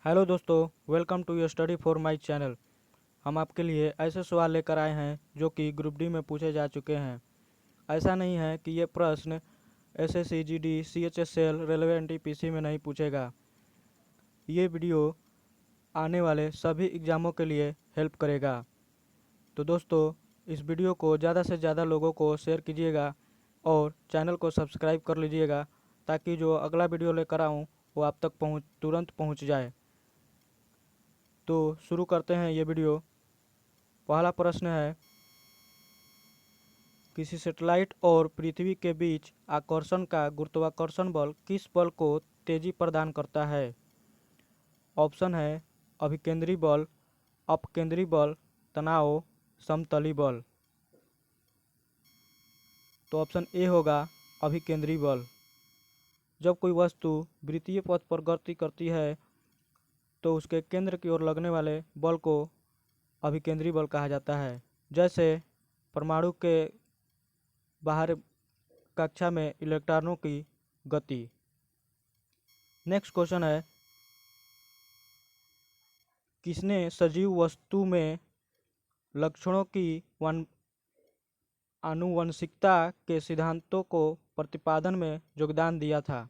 Hello दोस्तों, welcome to your study for my channel. हम आपके लिए ऐसे सवाल लेकर आए हैं जो कि ग्रुप डी में पूछे जा चुके हैं। ऐसा नहीं है कि ये प्रश्न SSC, GD, CHSL, railway NTPC में नहीं पूछेगा। ये वीडियो आने वाले सभी एग्ज़ामों के लिए हेल्प करेगा। तो दोस्तों, इस वीडियो को ज़्यादा से ज़्यादा लोगों को शेयर कीजिएगा और चैनल को सब्सक्राइब कर लीजिएगा ताकि जो अगला वीडियो लेकर आऊँ वो आप तक तुरंत पहुँच जाए। तो शुरू करते हैं ये वीडियो। पहला प्रश्न है, किसी सैटेलाइट और पृथ्वी के बीच आकर्षण का गुरुत्वाकर्षण बल किस बल को तेजी प्रदान करता है? ऑप्शन है अभिकेंद्री बल, अपकेंद्री बल, तनाव, समतली बल। तो ऑप्शन ए होगा अभिकेंद्री बल। जब कोई वस्तु वृत्तीय पथ पर गति करती है तो उसके केंद्र की ओर लगने वाले बल को अभिकेंद्री बल कहा जाता है। जैसे परमाणु के बाहर कक्षा में इलेक्ट्रॉनों की गति। नेक्स्ट क्वेश्चन है, किसने सजीव वस्तु में लक्षणों की आनुवंशिकता के सिद्धांतों को प्रतिपादन में योगदान दिया था?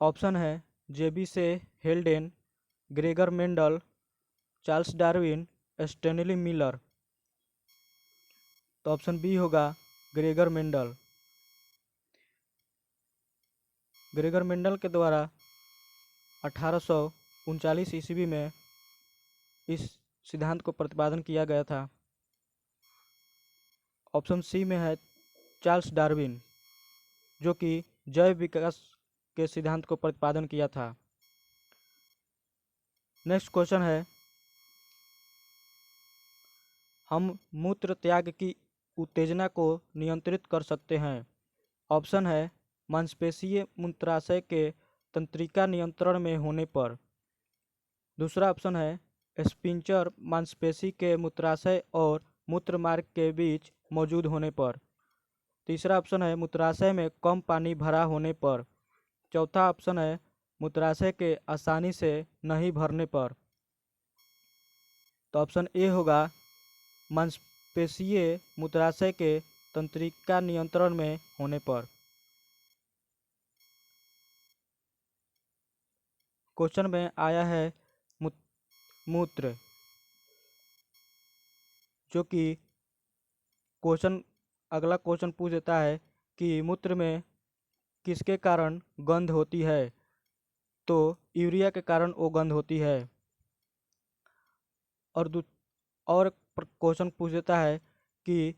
ऑप्शन है जेबी से हेल्डेन, Gregor Mendel, Charles Darwin, Stanley Miller. तो ऑप्शन बी होगा ग्रेगर मेंडल। ग्रेगर मेंडल के द्वारा 1839 ईस्वी में इस सिद्धांत को प्रतिपादन किया गया था। ऑप्शन सी में है चार्ल्स डार्विन, जो कि जैव विकास के सिद्धांत को प्रतिपादन किया था। नेक्स्ट क्वेश्चन है, हम मूत्र त्याग की उत्तेजना को नियंत्रित कर सकते हैं? ऑप्शन है मांसपेशीय मूत्राशय के तंत्रिका नियंत्रण में होने पर। दूसरा ऑप्शन है स्पिंचर मांसपेशी के मूत्राशय और मूत्र मार्ग के बीच मौजूद होने पर। तीसरा ऑप्शन है मूत्राशय में कम पानी भरा होने पर। चौथा ऑप्शन है मूत्राशय के आसानी से नहीं भरने पर। तो ऑप्शन ए होगा मांसपेशीय मूत्राशय के तंत्रिका नियंत्रण में होने पर। क्वेश्चन में आया है मूत्र, जो कि अगला क्वेश्चन पूछ देता है कि मूत्र में किसके कारण गंध होती है? तो यूरिया के कारण वो गंध होती है। और क्वेश्चन पूछ देता है कि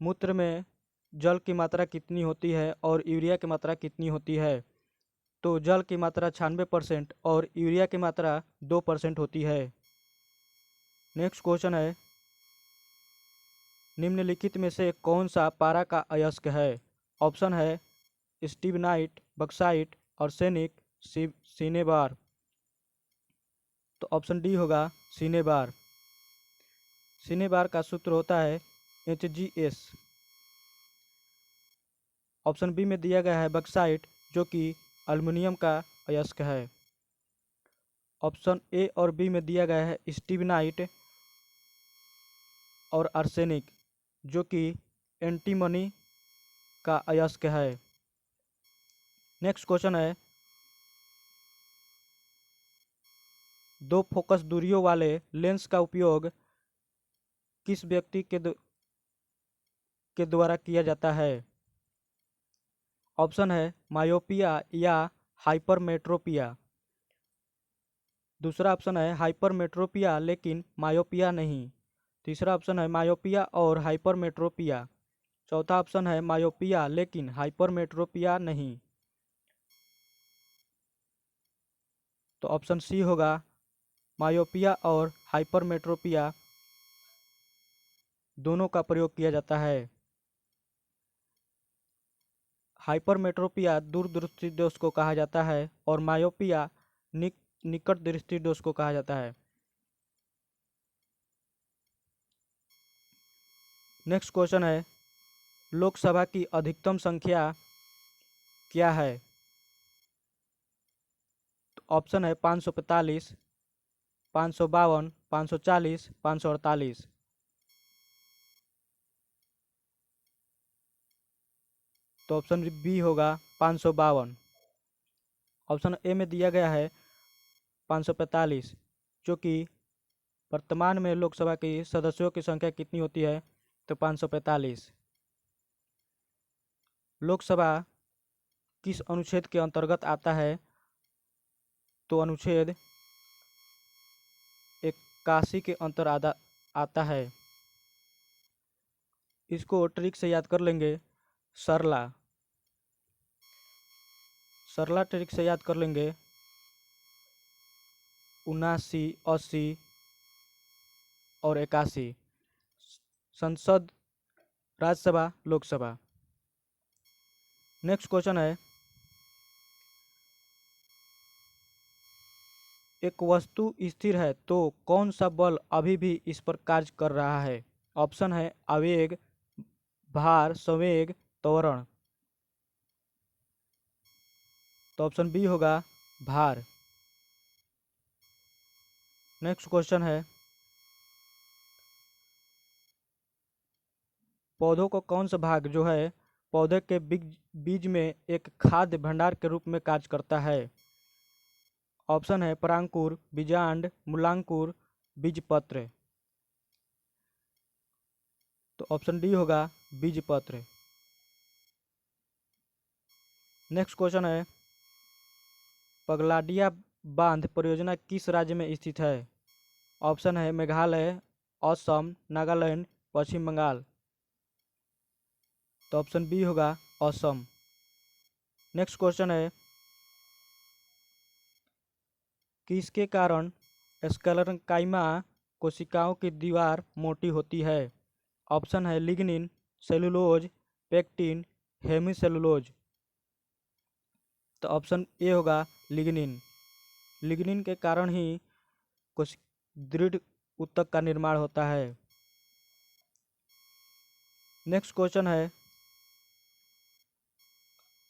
मूत्र में जल की मात्रा कितनी होती है और यूरिया की मात्रा कितनी होती है? तो जल की मात्रा 96% और यूरिया की मात्रा 2% होती है। नेक्स्ट क्वेश्चन है, निम्नलिखित में से कौन सा पारा का अयस्क है? ऑप्शन है स्टीबनाइट, बक्साइट, आर्सेनिक, सिनेबार। तो ऑप्शन डी होगा सिनेबार। सिनेबार का सूत्र होता है HgS। ऑप्शन बी में दिया गया है बक्साइट, जो कि एल्युमिनियम का अयस्क है। ऑप्शन ए और बी में दिया गया है स्टीबनाइट और आर्सेनिक, जो कि एंटीमनी का अयस्क है। नेक्स्ट क्वेश्चन है, दो फोकस दूरियों वाले लेंस का उपयोग किस व्यक्ति के द्वारा किया जाता है? ऑप्शन है मायोपिया या हाइपरमेट्रोपिया। दूसरा ऑप्शन है हाइपरमेट्रोपिया लेकिन मायोपिया नहीं। तीसरा ऑप्शन है मायोपिया और हाइपरमेट्रोपिया। चौथा ऑप्शन है मायोपिया लेकिन हाइपरमेट्रोपिया नहीं। तो ऑप्शन सी होगा मायोपिया और हाइपरमेट्रोपिया दोनों का प्रयोग किया जाता है। हाइपरमेट्रोपिया दूर दृष्टि दोष को कहा जाता है और मायोपिया निकट दृष्टि दोष को कहा जाता है। नेक्स्ट क्वेश्चन है, लोकसभा की अधिकतम संख्या क्या है? ऑप्शन है 545, 552, 540, 548। तो ऑप्शन बी होगा 552। ऑप्शन ए में दिया गया है 545, जो कि वर्तमान में लोकसभा की सदस्यों की संख्या कितनी होती है, तो 545। लोकसभा किस अनुच्छेद के अंतर्गत आता है, तो अनुच्छेद 81 के अंतर आता है। इसको ट्रिक से याद कर लेंगे, सरला सरला ट्रिक से याद कर लेंगे। 79, 80 और 81। संसद, राज्यसभा, लोकसभा। नेक्स्ट क्वेश्चन है, एक वस्तु स्थिर है तो कौन सा बल अभी भी इस पर कार्य कर रहा है। ऑप्शन है आवेग, भार, संवेग, त्वरण। तो ऑप्शन बी होगा भार। नेक्स्ट क्वेश्चन है, पौधों को कौन सा भाग जो है पौधे के बीज में एक खाद्य भंडार के रूप में कार्य करता है। ऑप्शन है परांकुर, बीजांड, मूलांकुर, बीजपत्र। तो ऑप्शन डी होगा बीजपत्र। नेक्स्ट क्वेश्चन है, पगलाडिया बांध परियोजना किस राज्य में स्थित है। ऑप्शन है मेघालय, असम, नागालैंड, पश्चिम बंगाल। तो ऑप्शन बी होगा असम। नेक्स्ट क्वेश्चन है, किसके कारण स्क्लेरेंकाइमा कोशिकाओं की दीवार मोटी होती है। ऑप्शन है लिग्निन, सेलुलोज, पेक्टिन, हेमीसेलुलोज। तो ऑप्शन ए होगा लिग्निन। लिग्निन के कारण ही कुछ दृढ़ ऊतक का निर्माण होता है। नेक्स्ट क्वेश्चन है,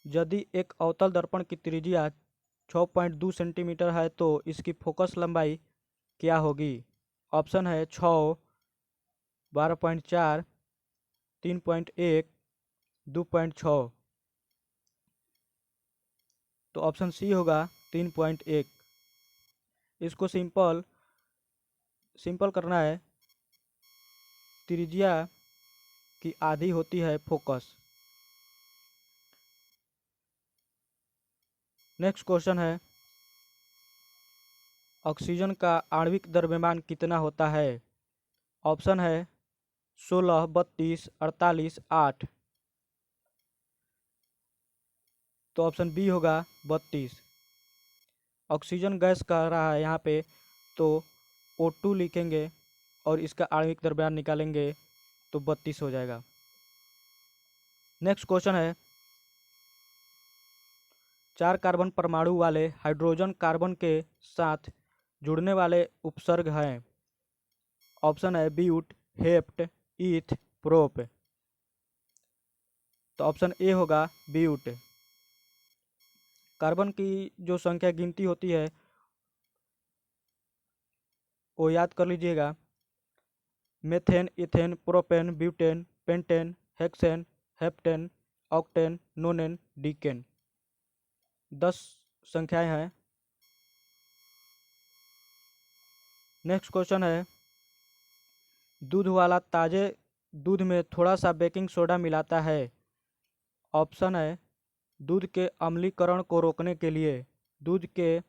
यदि एक अवतल दर्पण की त्रिज्या 6.2 सेंटीमीटर है तो इसकी फोकस लंबाई क्या होगी। ऑप्शन है 6, 12.4, 3.1, 2.6। तो ऑप्शन सी होगा 3.1। इसको सिंपल करना है, त्रिज्या की आधी होती है फोकस। नेक्स्ट क्वेश्चन है, ऑक्सीजन का आणविक द्रव्यमान कितना होता है। ऑप्शन है 16, 32, 48, 8। तो ऑप्शन बी होगा 32। ऑक्सीजन गैस कह रहा है यहाँ पे, तो O2 लिखेंगे और इसका आणविक द्रव्यमान निकालेंगे तो 32 हो जाएगा। नेक्स्ट क्वेश्चन है, 4 कार्बन परमाणु वाले हाइड्रोजन कार्बन के साथ जुड़ने वाले उपसर्ग हैं। ऑप्शन है ब्यूट, हेप्ट, ईथ, प्रोप। तो ऑप्शन ए होगा ब्यूट। कार्बन की जो संख्या गिनती होती है वो याद कर लीजिएगा, methane, ethane, propane, butane, pentane, hexane, heptane, octane, नोनेन, decane. 10 संख्याएं हैं। नेक्स्ट क्वेश्चन है, दूध वाला ताजे दूध में थोड़ा सा बेकिंग सोडा मिलाता है। ऑप्शन है दूध के अम्लीकरण को रोकने के लिए, दूध के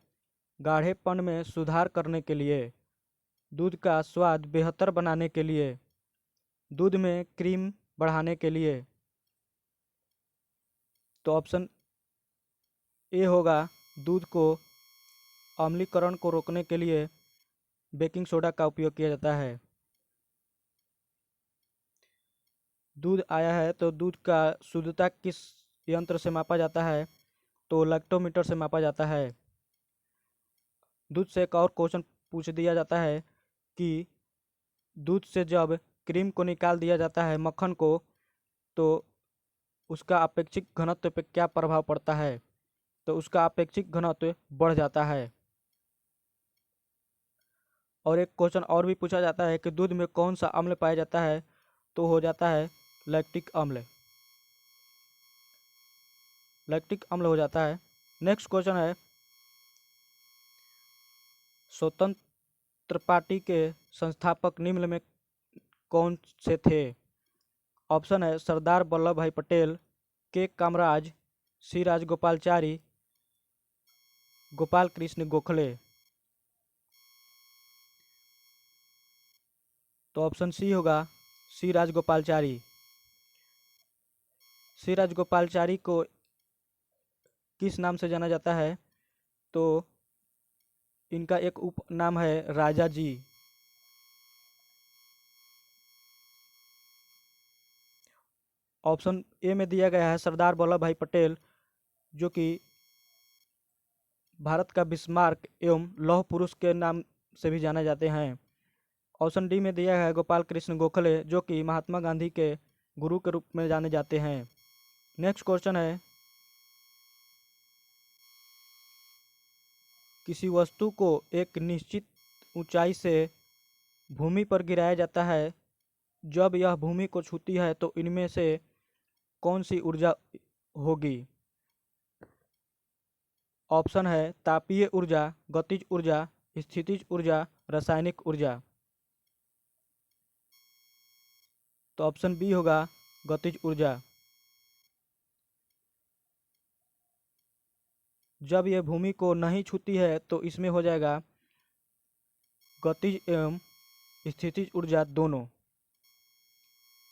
गाढ़ेपन में सुधार करने के लिए, दूध का स्वाद बेहतर बनाने के लिए, दूध में क्रीम बढ़ाने के लिए। तो ऑप्शन ए होगा दूध को अम्लीकरण को रोकने के लिए बेकिंग सोडा का उपयोग किया जाता है। दूध आया है तो दूध का शुद्धता किस यंत्र से मापा जाता है, तो लैक्टोमीटर से मापा जाता है। दूध से एक और क्वेश्चन पूछ दिया जाता है कि दूध से जब क्रीम को निकाल दिया जाता है, मक्खन को, तो उसका अपेक्षिक घनत्व पर क्या प्रभाव पड़ता है, तो उसका अपेक्षिक घनत्व बढ़ जाता है। और एक क्वेश्चन और भी पूछा जाता है कि दूध में कौन सा अम्ल पाया जाता है, तो हो जाता है लैक्टिक अम्ल। लैक्टिक अम्ल हो जाता है। नेक्स्ट क्वेश्चन है, स्वतंत्र पार्टी के संस्थापक निम्न में कौन से थे? ऑप्शन है सरदार वल्लभ भाई पटेल, के कामराज, सी राजगोपालचारी, गोपाल कृष्ण गोखले। तो ऑप्शन सी होगा सी राजगोपालचारी। सी राजगोपालचारी को किस नाम से जाना जाता है? तो इनका एक उपनाम है राजा जी। ऑप्शन ए में दिया गया है सरदार वल्लभ भाई पटेल, जो कि भारत का बिस्मार्क एवं लौह पुरुष के नाम से भी जाने जाते हैं। ऑप्शन डी में दिया है गोपाल कृष्ण गोखले, जो कि महात्मा गांधी के गुरु के रूप में जाने जाते हैं। नेक्स्ट क्वेश्चन है, किसी वस्तु को एक निश्चित ऊंचाई से भूमि पर गिराया जाता है, जब यह भूमि को छूती है तो इनमें से कौन सी ऊर्जा होगी? ऑप्शन है तापीय ऊर्जा, गतिज ऊर्जा, स्थितिज ऊर्जा, रासायनिक ऊर्जा। तो ऑप्शन बी होगा गतिज ऊर्जा। जब यह भूमि को नहीं छूती है तो इसमें हो जाएगा गतिज एवं स्थितिज ऊर्जा दोनों।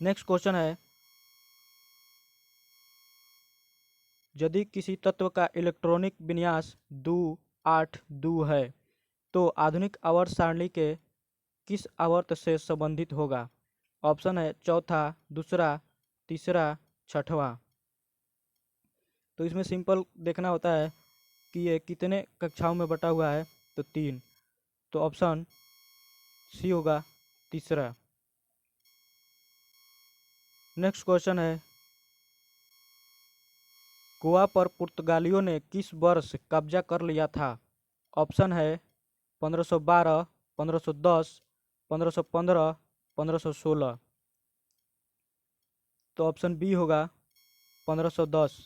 नेक्स्ट क्वेश्चन है, यदि किसी तत्व का इलेक्ट्रॉनिक विन्यास 2 8 2 है तो आधुनिक आवर्त सारणी के किस आवर्त से संबंधित होगा? ऑप्शन है चौथा, दूसरा, तीसरा, छठवां। तो इसमें सिंपल देखना होता है कि ये कितने कक्षाओं में बटा हुआ है, तो 3। तो ऑप्शन सी होगा तीसरा। नेक्स्ट क्वेश्चन है, गोवा पर पुर्तगालियों ने किस वर्ष कब्जा कर लिया था? ऑप्शन है 1512, 1510, 1515, 1516। तो ऑप्शन बी होगा 1510।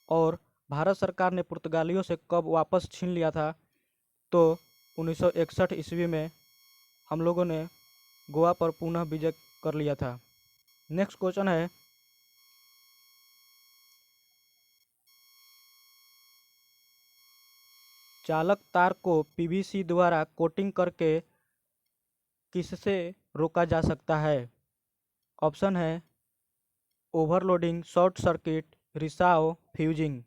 और भारत सरकार ने पुर्तगालियों से कब वापस छीन लिया था? तो 1961 ईस्वी में हम लोगों ने गोवा पर पुनः विजय कर लिया था। नेक्स्ट क्वेश्चन है, चालक तार को पीवीसी द्वारा कोटिंग करके किससे रोका जा सकता है? ऑप्शन है ओवरलोडिंग, शॉर्ट सर्किट, रिसाव, फ्यूजिंग।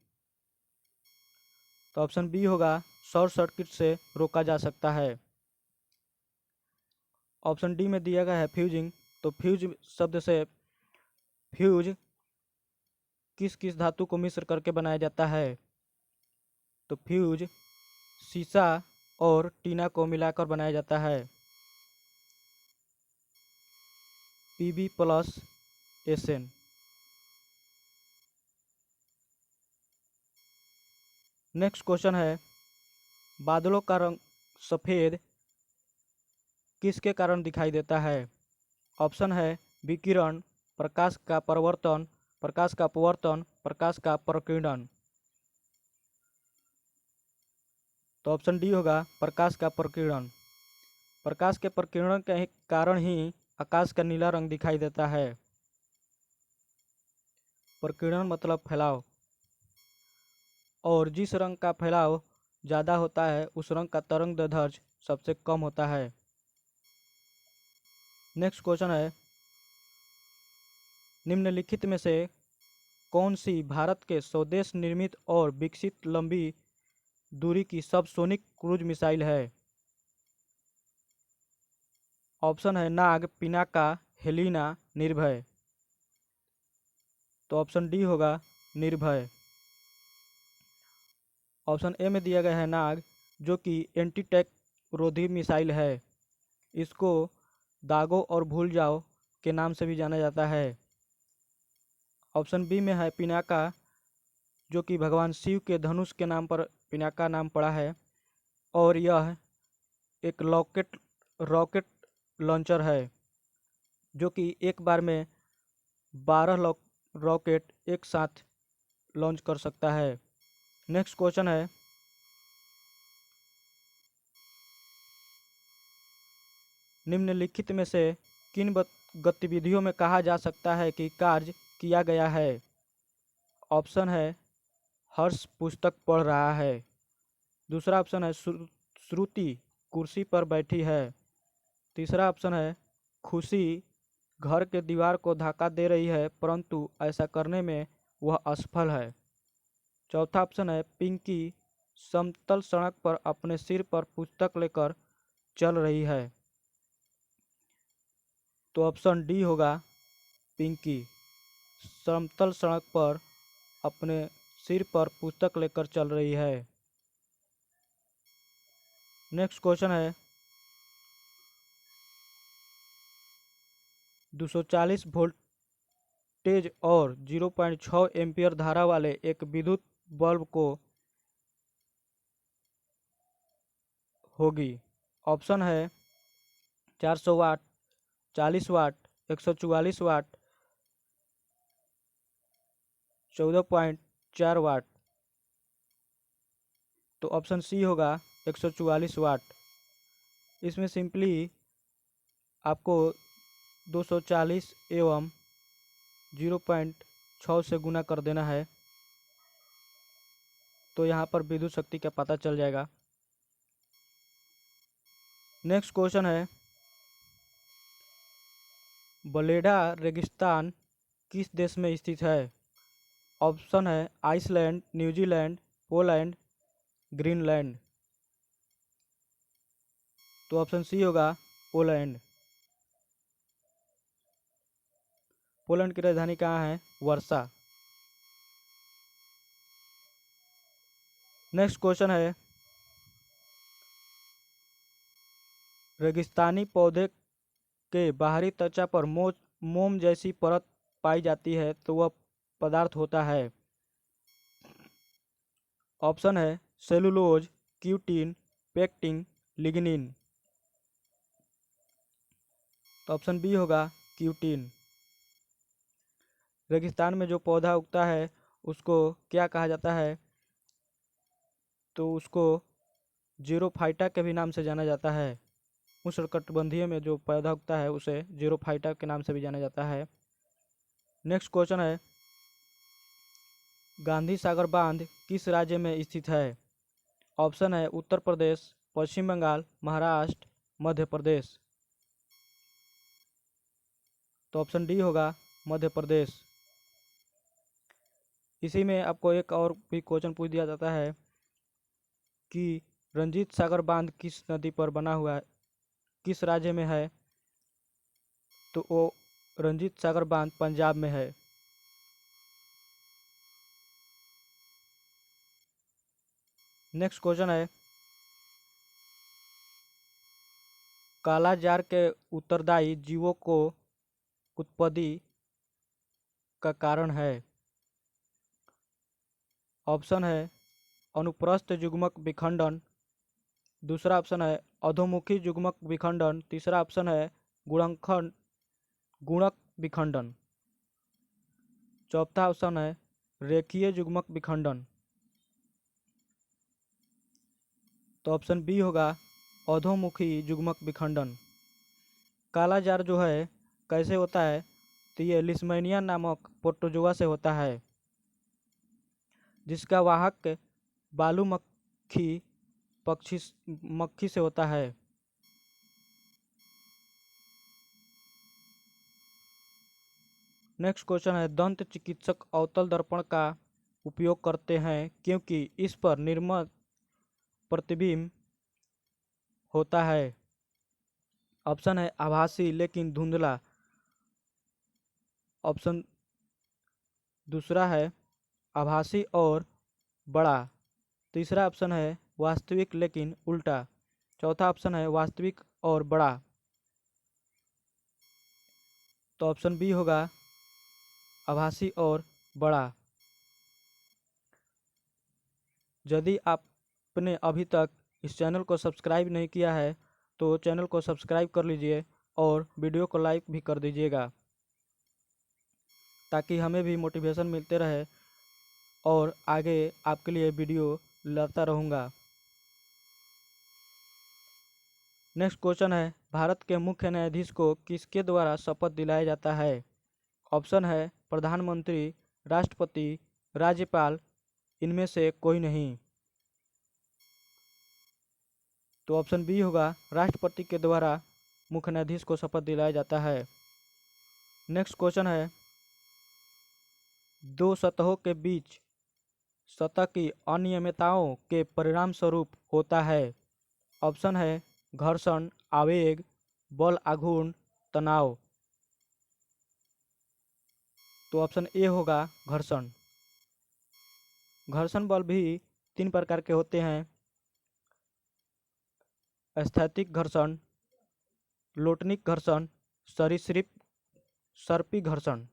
तो ऑप्शन बी होगा शॉर्ट सर्किट से रोका जा सकता है। ऑप्शन डी में दिया गया है फ्यूजिंग। तो फ्यूज शब्द से फ्यूज किस किस धातु को मिश्र करके बनाया जाता है? तो फ्यूज सीसा और टीना को मिलाकर बनाया जाता है। PB plus SN. Next question है, बादलों का रंग सफ़ेद किसके कारण दिखाई देता है? ऑप्शन है विकिरण, प्रकाश का परावर्तन, प्रकाश का अपवर्तन, प्रकाश का प्रकीर्णन। तो ऑप्शन डी होगा प्रकाश का प्रकीर्णन। प्रकाश के प्रकीर्णन के कारण ही आकाश का नीला रंग दिखाई देता है। प्रकीर्णन मतलब फैलाव, और जिस रंग का फैलाव ज़्यादा होता है उस रंग का तरंगदैर्ध्य सबसे कम होता है। नेक्स्ट क्वेश्चन है, निम्नलिखित में से कौन सी भारत के स्वदेश निर्मित और विकसित लंबी दूरी की सबसोनिक क्रूज मिसाइल है? ऑप्शन है नाग, पिनाका, हेलिना, निर्भय। तो ऑप्शन डी होगा निर्भय। ऑप्शन ए में दिया गया है नाग, जो कि एंटी टैंक रोधी मिसाइल है। इसको दागो और भूल जाओ के नाम से भी जाना जाता है। ऑप्शन बी में है पिनाका, जो कि भगवान शिव के धनुष के नाम पर पिनाका नाम पड़ा है। और यह एक रॉकेट लॉन्चर है जो कि एक बार में 12 रॉकेट एक साथ लॉन्च कर सकता है। नेक्स्ट क्वेश्चन है, निम्नलिखित में से किन गतिविधियों में कहा जा सकता है कि कार्य किया गया है? ऑप्शन है हर्ष पुस्तक पढ़ रहा है। दूसरा ऑप्शन है श्रुति कुर्सी पर बैठी है। तीसरा ऑप्शन है खुशी घर के दीवार को धक्का दे रही है परंतु ऐसा करने में वह असफल है। चौथा ऑप्शन है पिंकी समतल सड़क पर अपने सिर पर पुस्तक लेकर चल रही है। तो ऑप्शन डी होगा, पिंकी समतल सड़क पर अपने सिर पर पुस्तक लेकर चल रही है। नेक्स्ट क्वेश्चन है, 240 वोल्टेज और 0.6 एम्पियर धारा वाले एक विद्युत बल्ब को होगी। ऑप्शन है 400 वाट, 40 वाट, 144 वाट, 14.4 वाट। तो ऑप्शन सी होगा 144 वाट। इसमें सिंपली आपको 240 एवं 0.6 से गुना कर देना है तो यहाँ पर विद्युत शक्ति का पता चल जाएगा। नेक्स्ट क्वेश्चन है, बलेडा रेगिस्तान किस देश में स्थित है? ऑप्शन है आइसलैंड, न्यूजीलैंड, पोलैंड, ग्रीनलैंड। तो ऑप्शन सी होगा पोलैंड। पोलैंड की राजधानी कहाँ है? वर्षा। नेक्स्ट क्वेश्चन है, रेगिस्तानी पौधे के बाहरी त्वचा पर मोम जैसी परत पाई जाती है तो वह पदार्थ होता है। ऑप्शन है सेलुलोज, क्यूटिन, पेक्टिन, लिग्निन। तो ऑप्शन बी होगा क्यूटिन। रेगिस्तान में जो पौधा उगता है उसको क्या कहा जाता है? तो उसको जीरोफाइटा के भी नाम से जाना जाता है। उष्णकटिबंधीय में जो पौधा उगता है उसे जीरोफाइटा के नाम से भी जाना जाता है। नेक्स्ट क्वेश्चन है, गांधी सागर बांध किस राज्य में स्थित है? ऑप्शन है उत्तर प्रदेश, पश्चिम बंगाल, महाराष्ट्र, मध्य प्रदेश। तो ऑप्शन डी होगा मध्य प्रदेश। इसी में आपको एक और भी क्वेश्चन पूछ दिया जाता है कि रंजीत सागर बांध किस नदी पर बना हुआ है, किस राज्य में है? तो वो रंजीत सागर बांध पंजाब में है। नेक्स्ट क्वेश्चन है, काला जार के उत्तरदायी जीवों को उत्पत्ति का कारण है। ऑप्शन है अनुप्रस्थ युग्मक विखंडन। दूसरा ऑप्शन है अधोमुखी युग्मक विखंडन। तीसरा ऑप्शन है गुणक विखंडन। चौथा ऑप्शन है रेखीय युग्मक विखंडन। तो ऑप्शन बी होगा अधोमुखी युग्मक विखंडन। काला जार जो है कैसे होता है? तो ये लिस्मेनिया नामक प्रोटोजोआ से होता है जिसका वाहक बालू मक्खी से होता है। नेक्स्ट क्वेश्चन है, दंत चिकित्सक अवतल दर्पण का उपयोग करते हैं क्योंकि इस पर निर्मल प्रतिबिंब होता है। ऑप्शन है आभासी लेकिन धुंधला। ऑप्शन दूसरा है आभासी और बड़ा। तीसरा ऑप्शन है वास्तविक लेकिन उल्टा। चौथा ऑप्शन है वास्तविक और बड़ा। तो ऑप्शन बी होगा आभासी और बड़ा। यदि आपने अभी तक इस चैनल को सब्सक्राइब नहीं किया है तो चैनल को सब्सक्राइब कर लीजिए और वीडियो को लाइक भी कर दीजिएगा, ताकि हमें भी मोटिवेशन मिलते रहे और आगे आपके लिए वीडियो लाता रहूँगा। नेक्स्ट क्वेश्चन है, भारत के मुख्य न्यायाधीश को किसके द्वारा शपथ दिलाया जाता है? ऑप्शन है प्रधानमंत्री, राष्ट्रपति, राज्यपाल, इनमें से कोई नहीं। तो ऑप्शन बी होगा, राष्ट्रपति के द्वारा मुख्य न्यायाधीश को शपथ दिलाया जाता है। नेक्स्ट क्वेश्चन है, दो सतहों के बीच सतह की अनियमितताओं के परिणाम स्वरूप होता है। ऑप्शन है घर्षण, आवेग, बल आघूर्ण, तनाव। तो ऑप्शन ए होगा घर्षण। घर्षण बल भी 3 प्रकार के होते हैं, स्थैतिक घर्षण, लोटनिक घर्षण, सरीसृप सर्पी घर्षण।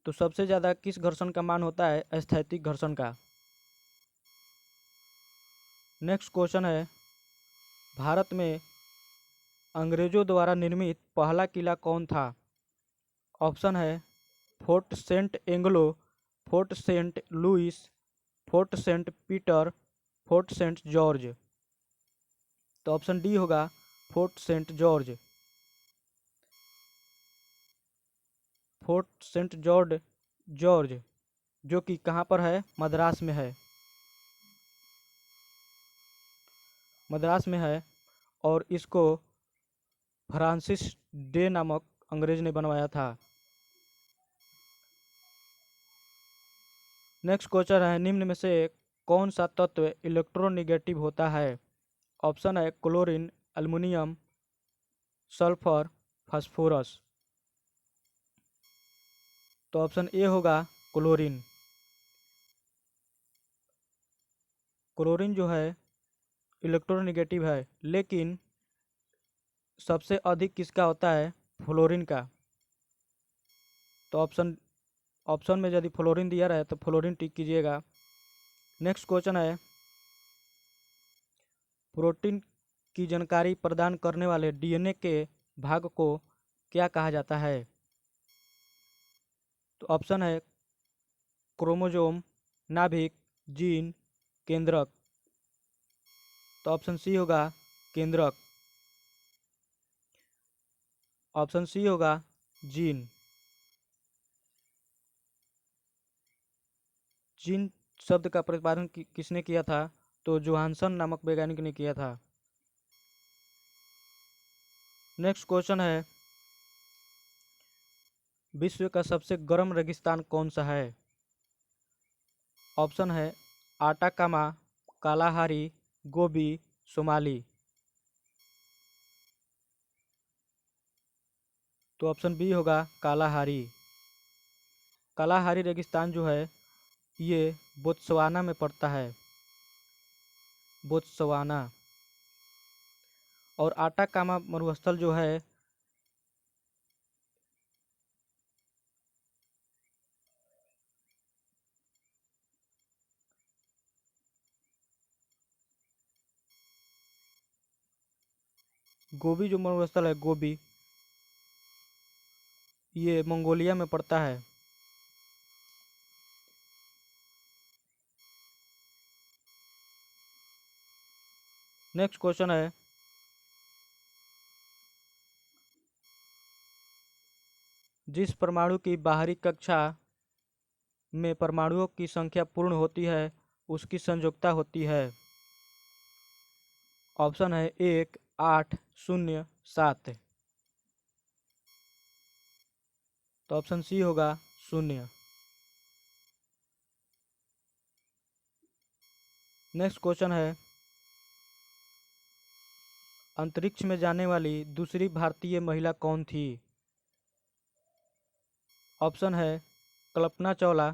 तो सबसे ज़्यादा किस घर्षण का मान होता है? स्थैतिक घर्षण का। नेक्स्ट क्वेश्चन है, भारत में अंग्रेजों द्वारा निर्मित पहला किला कौन था? ऑप्शन है fort saint Anglo, fort saint Louis, fort saint Peter, fort saint George. तो ऑप्शन डी होगा fort saint George. Fort saint George जो कि कहाँ पर है? मद्रास में है। मद्रास में है और इसको फ्रांसिस डे नामक अंग्रेज ने बनवाया था। नेक्स्ट क्वेश्चन है, निम्न में से कौन सा तत्व इलेक्ट्रोनेगेटिव होता है? ऑप्शन है क्लोरीन, एल्युमिनियम, सल्फर, फास्फोरस। तो ऑप्शन ए होगा क्लोरीन। क्लोरीन जो है इलेक्ट्रोनेगेटिव है, लेकिन सबसे अधिक किसका होता है? फ्लोरीन का। तो ऑप्शन में यदि फ्लोरीन दिया रहे तो फ्लोरीन टिक कीजिएगा। नेक्स्ट क्वेश्चन है, प्रोटीन की जानकारी प्रदान करने वाले डीएनए के भाग को क्या कहा जाता है? तो ऑप्शन है क्रोमोसोम, नाभिक, जीन, केंद्रक। तो ऑप्शन सी होगा केंद्रक। ऑप्शन सी होगा जीन। जीन शब्द का प्रतिपादन किसने किया था? तो जोहानसन नामक वैज्ञानिक ने किया था। नेक्स्ट क्वेश्चन है, विश्व का सबसे गर्म रेगिस्तान कौन सा है? ऑप्शन है आटाकामा, कालाहारी, गोबी, सोमाली। तो ऑप्शन बी होगा कालाहारी। कालाहारी रेगिस्तान जो है ये बोत्सवाना में पड़ता है, बोत्सवाना। और आटाकामा मरुस्थल जो है गोबी, जो मरुस्थल है गोबी, ये मंगोलिया में पड़ता है। नेक्स्ट क्वेश्चन है, जिस परमाणु की बाहरी कक्षा में परमाणुओं की संख्या पूर्ण होती है उसकी संयोजकता होती है? ऑप्शन है 1, 8, 0, 7। तो ऑप्शन सी होगा 0। नेक्स्ट क्वेश्चन है, अंतरिक्ष में जाने वाली दूसरी भारतीय महिला कौन थी? ऑप्शन है कल्पना चावला,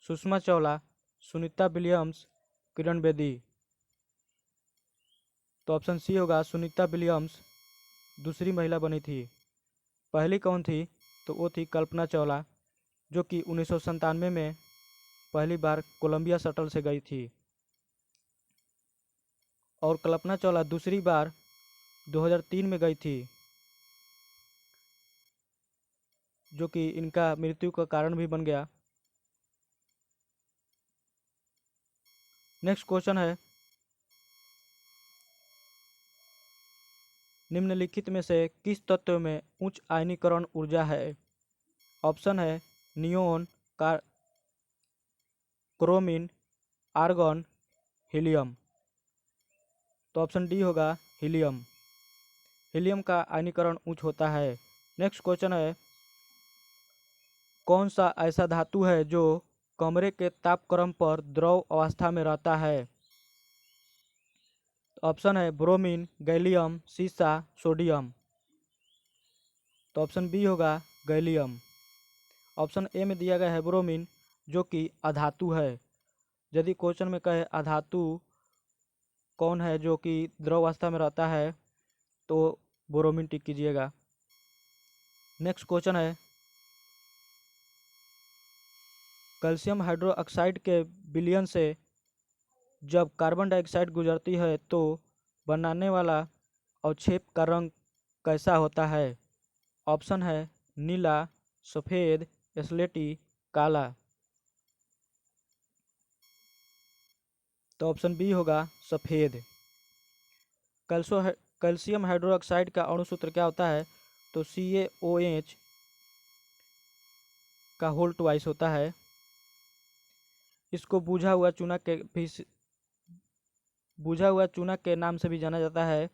सुषमा चावला, सुनीता विलियम्स, किरण बेदी। तो ऑप्शन सी होगा सुनीता विलियम्स दूसरी महिला बनी थी। पहली कौन थी? तो वो थी कल्पना चावला, जो कि 1997 में पहली बार कोलंबिया शटल से गई थी। और कल्पना चावला दूसरी बार 2003 में गई थी, जो कि इनका मृत्यु का कारण भी बन गया। नेक्स्ट क्वेश्चन है, निम्नलिखित में से किस तत्व में उच्च आयनीकरण ऊर्जा है? ऑप्शन है नियोन, क्रोमीन, आर्गन, हीलियम। तो ऑप्शन डी होगा हीलियम। हीलियम का आयनीकरण उच्च होता है। नेक्स्ट क्वेश्चन है, कौन सा ऐसा धातु है जो कमरे के तापक्रम पर द्रव अवस्था में रहता है? ऑप्शन है ब्रोमीन, गैलियम, सीसा, सोडियम। तो ऑप्शन बी होगा गैलियम। ऑप्शन ए में दिया गया है ब्रोमीन, जो कि अधातु है। यदि क्वेश्चन में कहे अधातु कौन है जो कि द्रव अवस्था में रहता है, तो ब्रोमीन टिक कीजिएगा। नेक्स्ट क्वेश्चन है, कैल्शियम हाइड्रोक्साइड के विलयन से जब कार्बन डाइऑक्साइड गुजरती है तो बनाने वाला अवक्षेप का रंग कैसा होता है? ऑप्शन है नीला, सफ़ेद, स्लेटी, काला। तो ऑप्शन बी होगा सफ़ेद। कैल्शियम हाइड्रोक्साइड का अणु सूत्र क्या होता है? तो CaOH का होल ट्वाइस होता है। इसको बुझा हुआ चूना के नाम से भी जाना जाता है।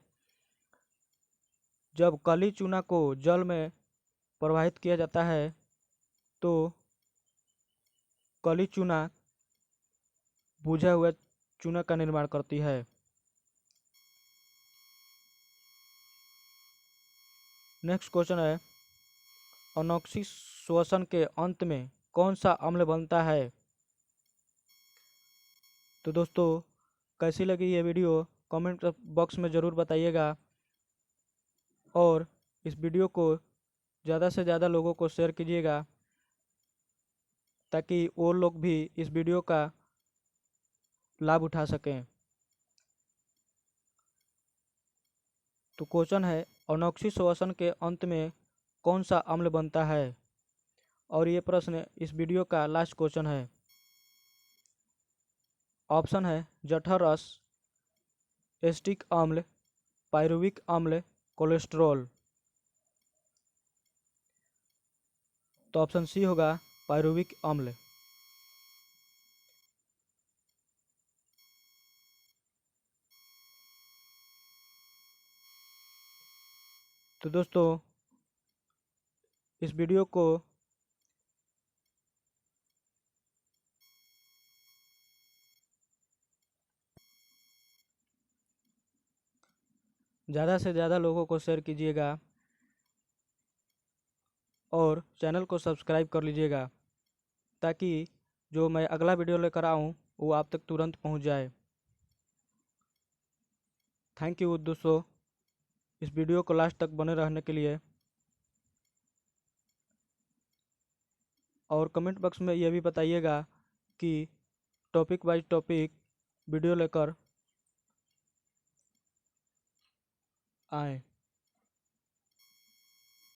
जब काली चूना को जल में प्रवाहित किया जाता है तो काली चूना बुझा हुआ चूना का निर्माण करती है। नेक्स्ट क्वेश्चन है, अनोक्सी श्वसन के अंत में कौन सा अम्ल बनता है? तो दोस्तों, कैसी लगी ये वीडियो कमेंट बॉक्स में ज़रूर बताइएगा, और इस वीडियो को ज़्यादा से ज़्यादा लोगों को शेयर कीजिएगा ताकि वो लोग भी इस वीडियो का लाभ उठा सकें। तो क्वेश्चन है, अनोक्सी श्वसन के अंत में कौन सा अम्ल बनता है? और ये प्रश्न इस वीडियो का लास्ट क्वेश्चन है। ऑप्शन है जठर रस, एस्टिक अम्ल, पायरुविक अम्ल, कोलेस्ट्रॉल। तो ऑप्शन सी होगा पायरुविक अम्ल। तो दोस्तों, इस वीडियो को ज़्यादा से ज़्यादा लोगों को शेयर कीजिएगा और चैनल को सब्सक्राइब कर लीजिएगा ताकि जो मैं अगला वीडियो लेकर आऊँ वो आप तक तुरंत पहुँच जाए। थैंक यू दोस्तों, इस वीडियो को लास्ट तक बने रहने के लिए। और कमेंट बॉक्स में ये भी बताइएगा कि टॉपिक वाइज टॉपिक वीडियो लेकर आएँ।